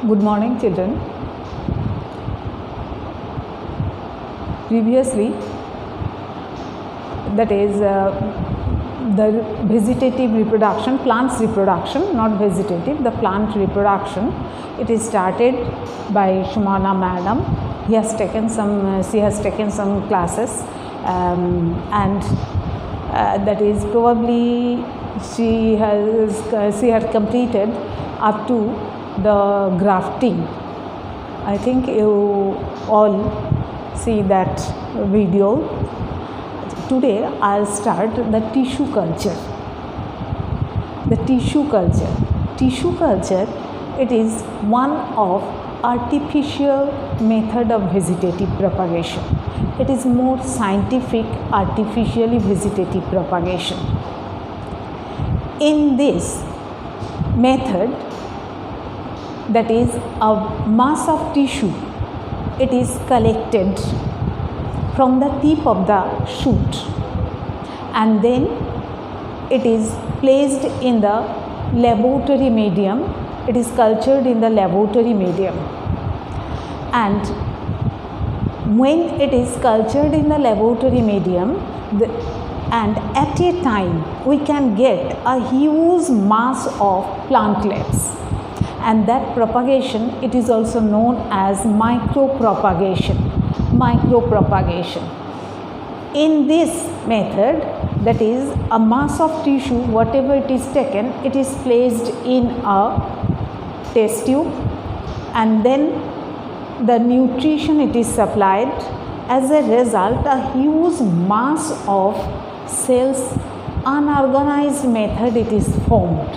Good morning, children. Previously, that is the vegetative reproduction, plants reproduction, not vegetative, the plant reproduction. It is started by Shumana madam. She has taken some classes, and that is probably she had completed up to the grafting. I think you all see that video. Today I'll start the tissue culture. The tissue culture. Tissue culture, it is one of artificial method of vegetative propagation. It is more scientific, artificially vegetative propagation. In this method, that is a mass of tissue, it is collected from the tip of the shoot, and then it is placed in the laboratory medium. It is cultured in the laboratory medium, and when it is cultured in the laboratory medium, and at a time we can get a huge mass of plantlets, and that propagation, it is also known as micropropagation. In this method, that is a mass of tissue, whatever it is taken, it is placed in a test tube, and then the nutrition it is supplied. As a result, a huge mass of cells, unorganized method, it is formed.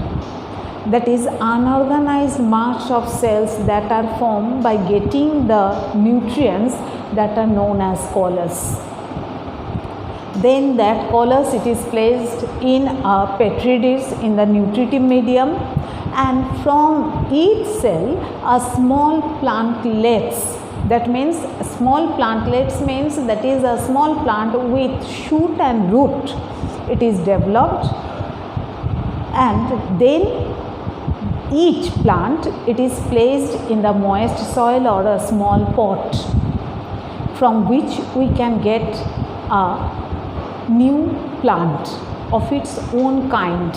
That is unorganized mass of cells that are formed by getting the nutrients that are known as colors. Then that colors, it is placed in a petri dish in the nutritive medium, and from each cell a small plantlets, that means small plantlets means that is a small plant with shoot and root, it is developed, and then each plant, it is placed in the moist soil or a small pot, from which we can get a new plant of its own kind.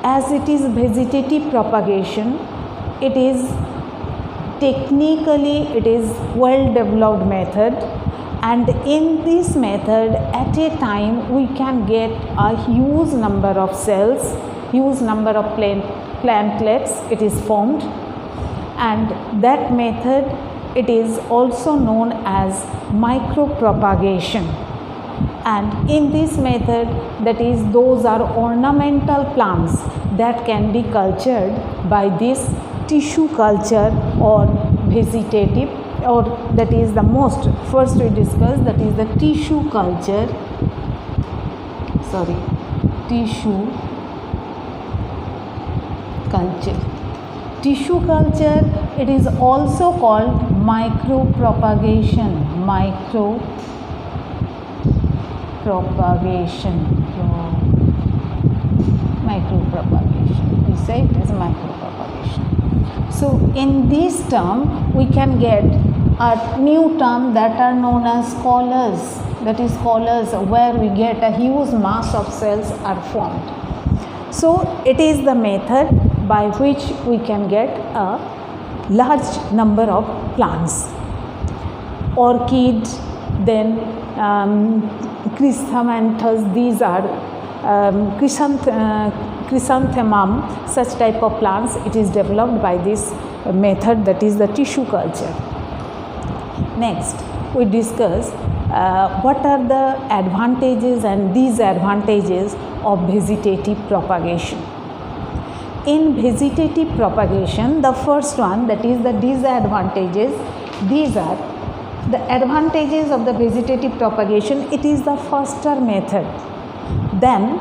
As it is vegetative propagation, it is technically, it is well developed method, and in this method at a time we can get a huge number of cells, huge number of plantlets, it is formed, and that method, it is also known as micropropagation. And in this method, that is, those are ornamental plants that can be cultured by this tissue culture or vegetative, or that is the most first we discuss, that is the tissue culture, tissue culture. Tissue culture, it is also called micropropagation. Micropropagation. We say it is micropropagation. So in this term, we can get a new term that are known as colors. That is colors, where we get a huge mass of cells are formed. So it is the method by which we can get a large number of plants. Orchid, then chrysanthemums, these are chrysanthemum, such type of plants, it is developed by this method, that is the tissue culture. Next, we discuss what are the advantages and disadvantages of vegetative propagation. In vegetative propagation, the first one, that is the disadvantages. These are the advantages of the vegetative propagation. It is the faster method. Then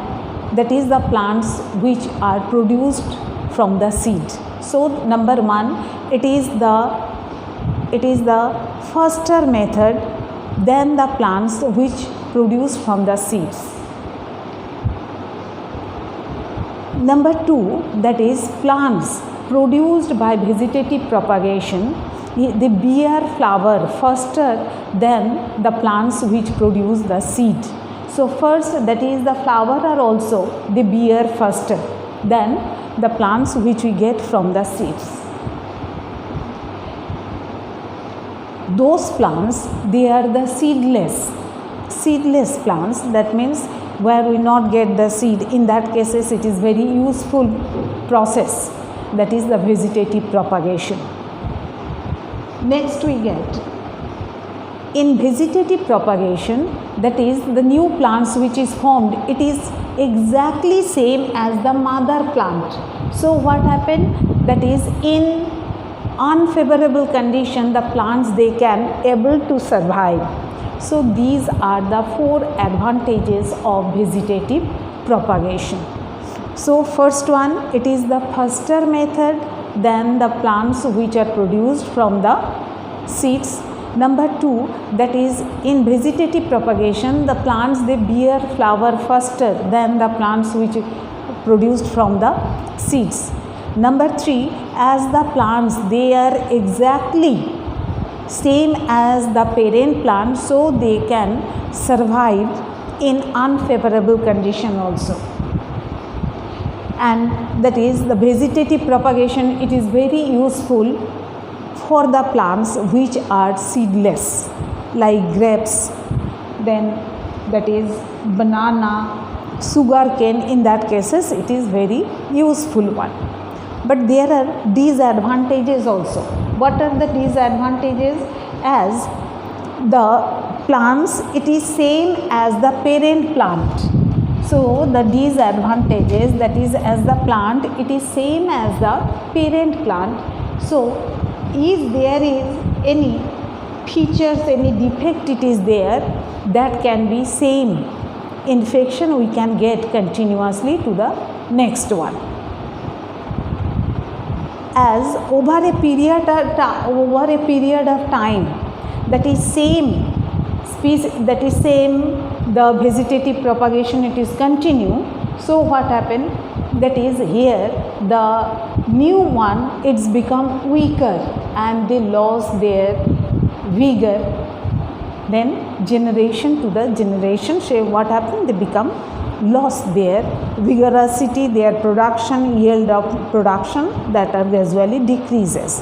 that is the plants which are produced from the seed. So number one, it is the faster method than the plants which produce from the seeds. Number 2, that is plants produced by vegetative propagation, they bear flower faster than the plants which produce the seed. So first, that is the flower are also they bear faster than the plants which we get from the seeds. Those plants, they are the seedless plants. That means where we not get the seed. In that cases, it is very useful process. That is the vegetative propagation. Next we get in vegetative propagation, that is the new plants which is formed, it is exactly same as the mother plant. So what happened, that is in unfavorable condition the plants they can able to survive. So these are the 4 advantages of vegetative propagation. So first one, it is the faster method than the plants which are produced from the seeds. Number 2, that is in vegetative propagation the plants they bear flower faster than the plants which produced from the seeds. Number 3, as the plants they are exactly same as the parent plant, so they can survive in unfavorable condition also. And that is the vegetative propagation, it is very useful for the plants which are seedless like grapes, then that is banana, sugarcane. In that cases it is very useful one. But there are disadvantages also. What are the disadvantages? As the plants it is same as the parent plant. So the disadvantages, that is as the plant it is same as the parent plant. So if there is any features, any defect it is there, that can be same infection we can get continuously to the next one. As over a period of time, that is same species, that is same the vegetative propagation it is continue. So what happened, that is here the new one it's become weaker and they lost their vigor. Then generation to the generation, so what happened, they become lost their vigorosity, their production, yield of production, that are gradually decreases.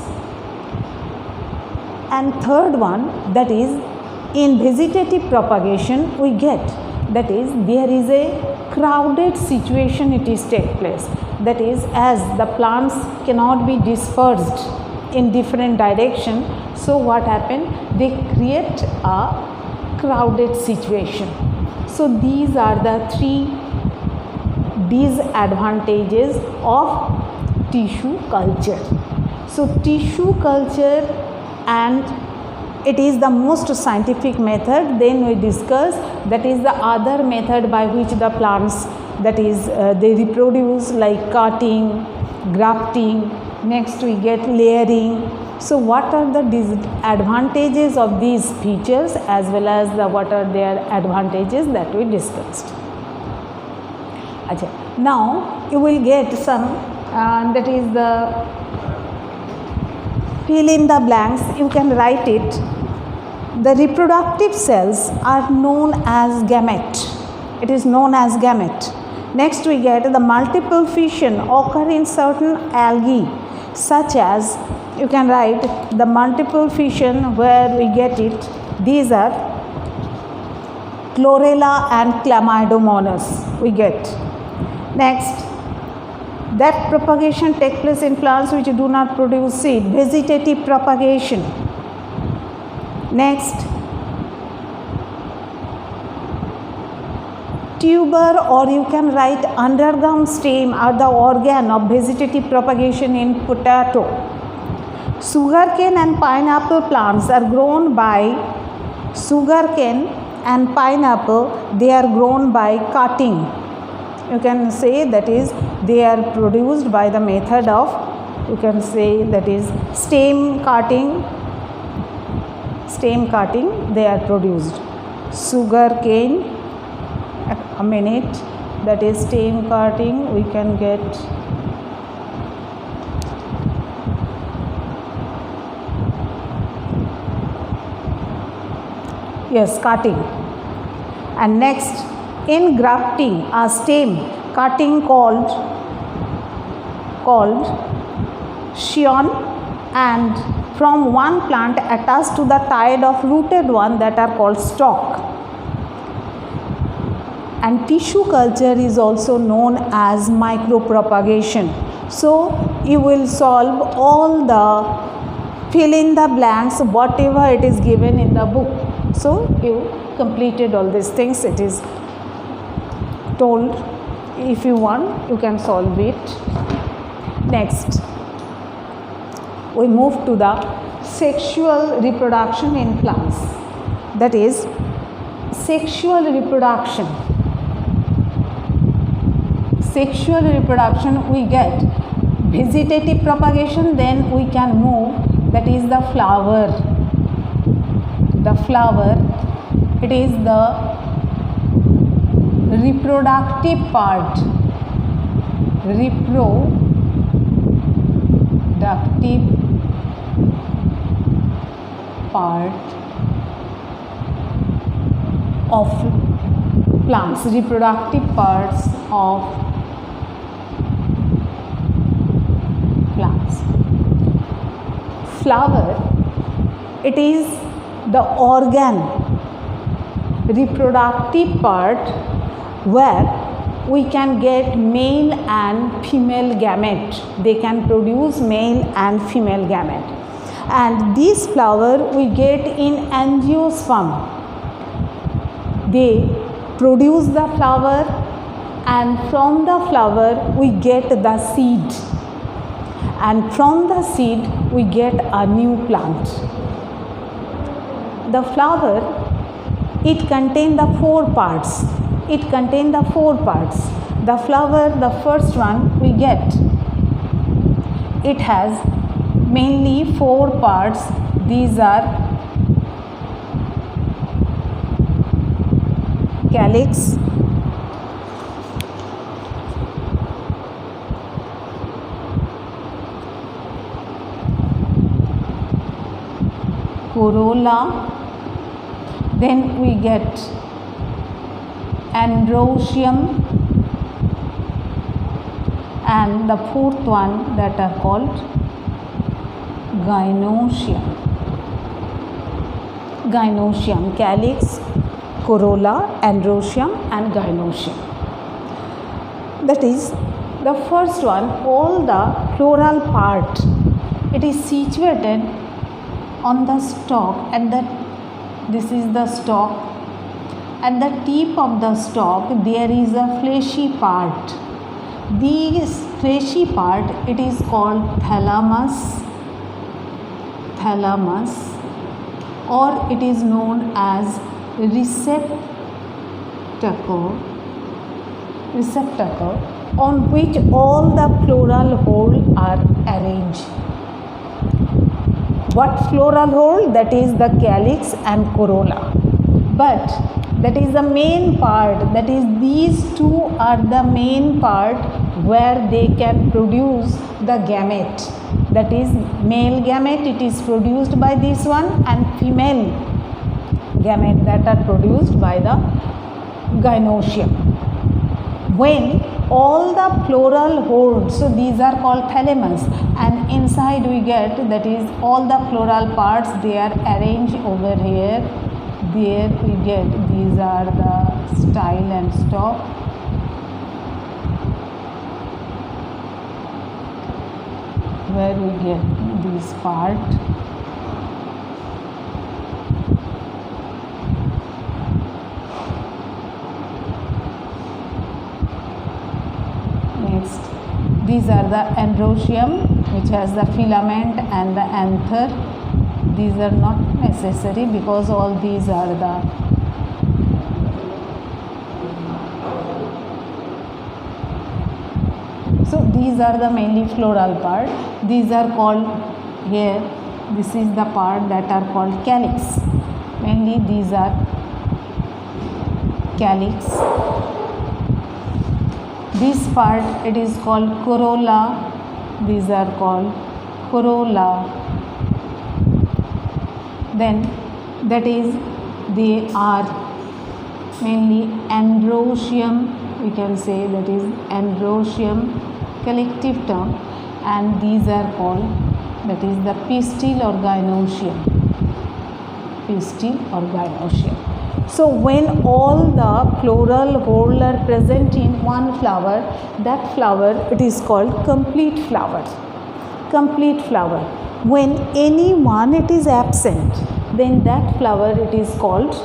And third one, that is in vegetative propagation we get, that is there is a crowded situation it is take place. That is as the plants cannot be dispersed in different direction, so what happened, they create a crowded situation. So these are the 3 disadvantages of tissue culture. So tissue culture, and it is the most scientific method. Then we discuss, that is the other method by which the plants, that is they reproduce, like cutting, grafting. Next we get layering. So what are the disadvantages of these features as well as what are their advantages, that we discussed. Now you will get some that is the fill in the blanks, you can write it. The reproductive cells are known as gamete. It is known as gamete. Next we get the multiple fission occur in certain algae, such as, you can write the multiple fission where we get it. These are chlorella and chlamydomonas we get. Next, that propagation take place in plants which do not produce seed, vegetative propagation. Next, tuber, or you can write underground stem, are the organ of vegetative propagation in potato. Sugarcane and pineapple plants are grown by sugarcane and pineapple, they are grown by cutting. You can say that is they are produced by the method of, you can say that is stem cutting, they are produced. Sugarcane, a minute, that is stem cutting, we can get cutting. And next, in grafting, a stem cutting called scion, and from one plant attached to the tied of rooted one that are called stalk. And tissue culture is also known as micropropagation. So you will solve all the fill in the blanks whatever it is given in the book. So you completed all these things. It is told, if you want you can solve it. Next, we move to the sexual reproduction in plants. That is, sexual reproduction. Sexual reproduction, we get vegetative propagation, then we can move, that is the flower. The flower, it is the reproductive part. Reproductive part of plants. Reproductive parts of plants. Flower, it is the organ, reproductive part where we can get male and female gamete. They can produce male and female gamete. And this flower we get in angiosperm. They produce the flower, and from the flower we get the seed. And from the seed we get a new plant. The flower, it contains the four parts. The flower, the first one we get, it has mainly four parts. These are calyx, corolla, then we get androecium, and the fourth one that are called gynoecium. Calyx, corolla, androecium and gynoecium. That is the first one. All the floral part, it is situated on the stalk. This is the stalk. At the tip of the stalk there is a fleshy part. This fleshy part, it is called thalamus, or it is known as receptacle, on which all the floral whorls are arranged. What floral whorl? That is the calyx and corolla. But that is the main part, that is these two are the main part where they can produce the gamete. That is male gamete, it is produced by this one, and female gamete that are produced by the gynoecium. When all the floral whorls, so these are called thalamus, and inside we get, that is all the floral parts, they are arranged over here. There we get, these are the style and stalk. Where we get this part. Next, these are the androecium, which has the filament and the anther. These are not necessary because all these are the these are the mainly floral part. These are called here, this is the part that are called calyx. Mainly these are calyx. this part it is called corolla. These are called corolla. Then that is they are mainly androecium, we can say, that is androecium, collective term, and these are called, that is the pistil or gynoecium. Pistil or gynoecium. So when all the floral whole are present in one flower, that flower it is called complete flower. Complete flower. When any one it is absent, then that flower it is called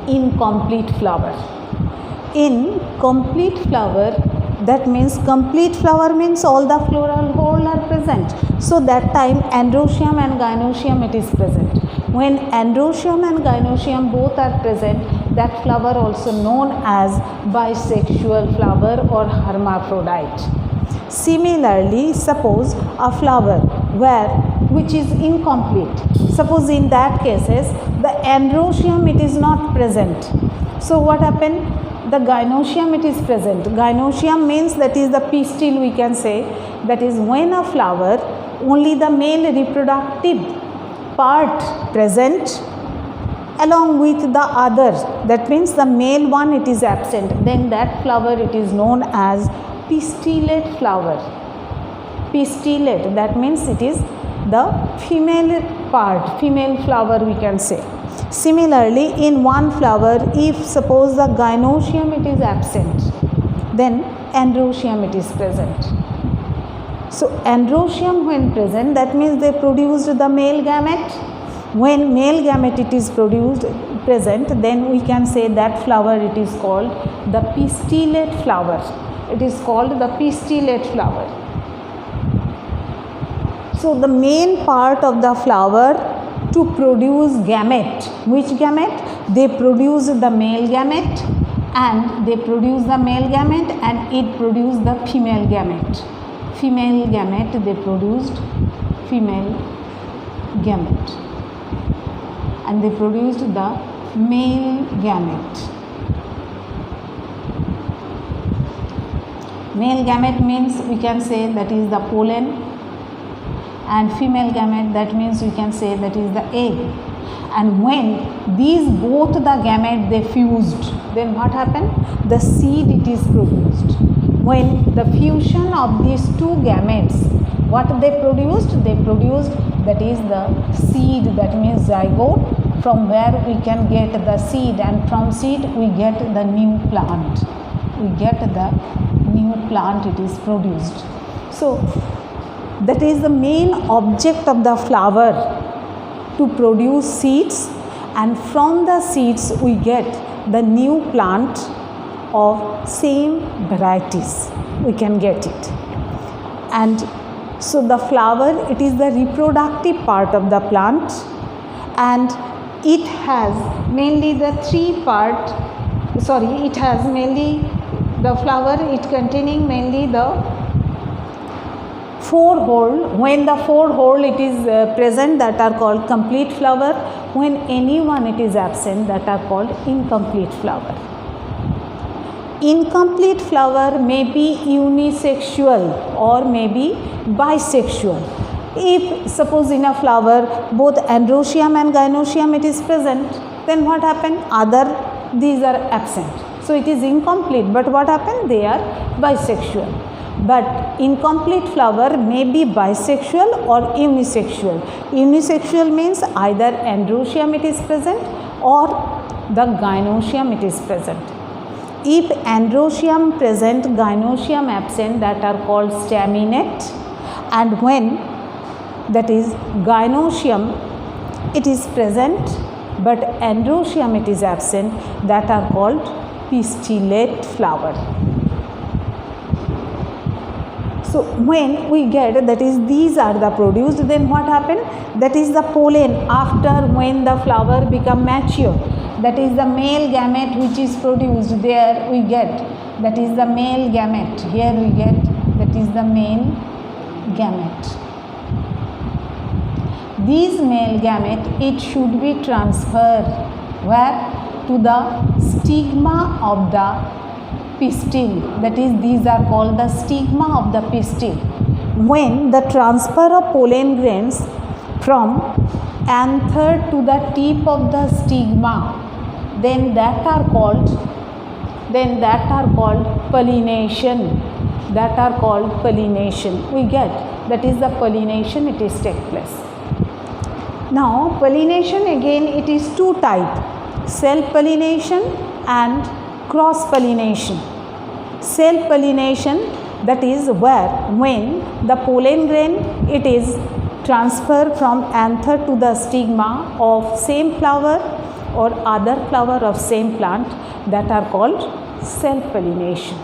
incomplete flower. In complete flower, that means complete flower means all the floral whole are present. So that time androecium and gynoecium it is present. When androecium and gynoecium both are present, that flower also known as bisexual flower or hermaphrodite. Similarly, suppose a flower which is incomplete. Suppose in that cases the androecium it is not present. So what happened? The gynoecium it is present. Gynoecium means that is the pistil, we can say. That is when a flower only the male reproductive part present along with the other. That means the male one it is absent. Then that flower it is known as pistillate flower. Pistillate, that means it is the female part, female flower we can say. Similarly, in one flower, if suppose the gynoecium it is absent, then androecium it is present. So androecium when present, that means they produced the male gamete. When male gamete it is present, then we can say that flower it is called the pistillate flower. It is called the pistillate flower. So the main part of the flower to produce gamete. Which gamete? They produce the male gamete, and they produce the male gamete and it produce the female gamete. Female gamete, they produced female gamete and they produced the male gamete. Male gamete means we can say that is the pollen, and female gamete that means we can say that is the egg. And when these both the gamete they fused, then what happened? The seed it is produced. When the fusion of these two gametes, what they produced? They produced, that is the seed, that means zygote, from where we can get the seed, and from seed we get the new plant. We get the new plant it is produced. So that is the main object of the flower, to produce seeds, and from the seeds we get the new plant of same varieties, we can get it. And so the flower it is the reproductive part of the plant, and it has mainly the it has mainly the flower it containing mainly the four hole. When the four hole it is present, that are called complete flower. When any one it is absent, that are called incomplete flower. Incomplete flower may be unisexual or may be bisexual. If suppose in a flower both androecium and gynoecium it is present, then what happened? These are absent. So it is incomplete, but what happened? They are bisexual. But incomplete flower may be bisexual or unisexual. Unisexual means either androecium it is present or the gynoecium it is present. If androecium present, gynoecium absent, that are called staminate. And when that is gynoecium it is present but androecium it is absent, that are called pistillate flower. So when we get, that is these are the produced, then what happened? That is the pollen after when the flower become mature. That is the male gamete which is produced. There we get, that is the male gamete. Here we get, that is the male gamete. These male gamete, it should be transferred where? To the stigma of the pistil, that is, these are called the stigma of the pistil. When the transfer of pollen grains from anther to the tip of the stigma, then that are called pollination. That are called pollination. We get, that is the pollination, it is take place. Now pollination again, it is two type, self pollination and cross pollination. Self pollination, that is where when the pollen grain it is transferred from anther to the stigma of same flower or other flower of same plant, that are called self pollination.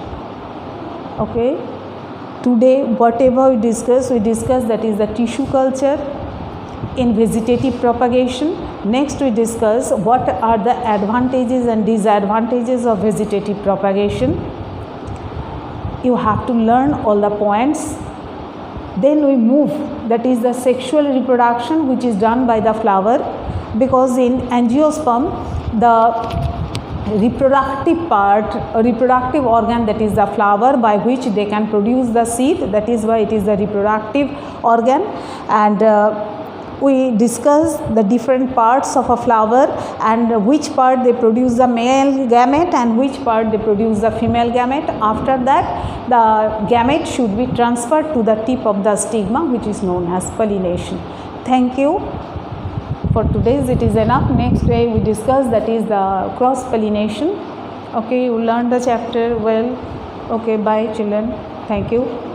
Okay, today whatever we discuss that is the tissue culture in vegetative propagation. Next we discuss what are the advantages and disadvantages of vegetative propagation. You have to learn all the points. Then we move, that is the sexual reproduction which is done by the flower, because in angiosperm the reproductive part, reproductive organ, that is the flower by which they can produce the seed, that is why it is the reproductive organ. And we discuss the different parts of a flower and which part they produce the male gamete and which part they produce the female gamete. After that the gamete should be transferred to the tip of the stigma, which is known as pollination. Thank you. For today's it is enough. Next day we discuss, that is the cross pollination. Okay, you learned the chapter well. Okay, bye children. Thank you.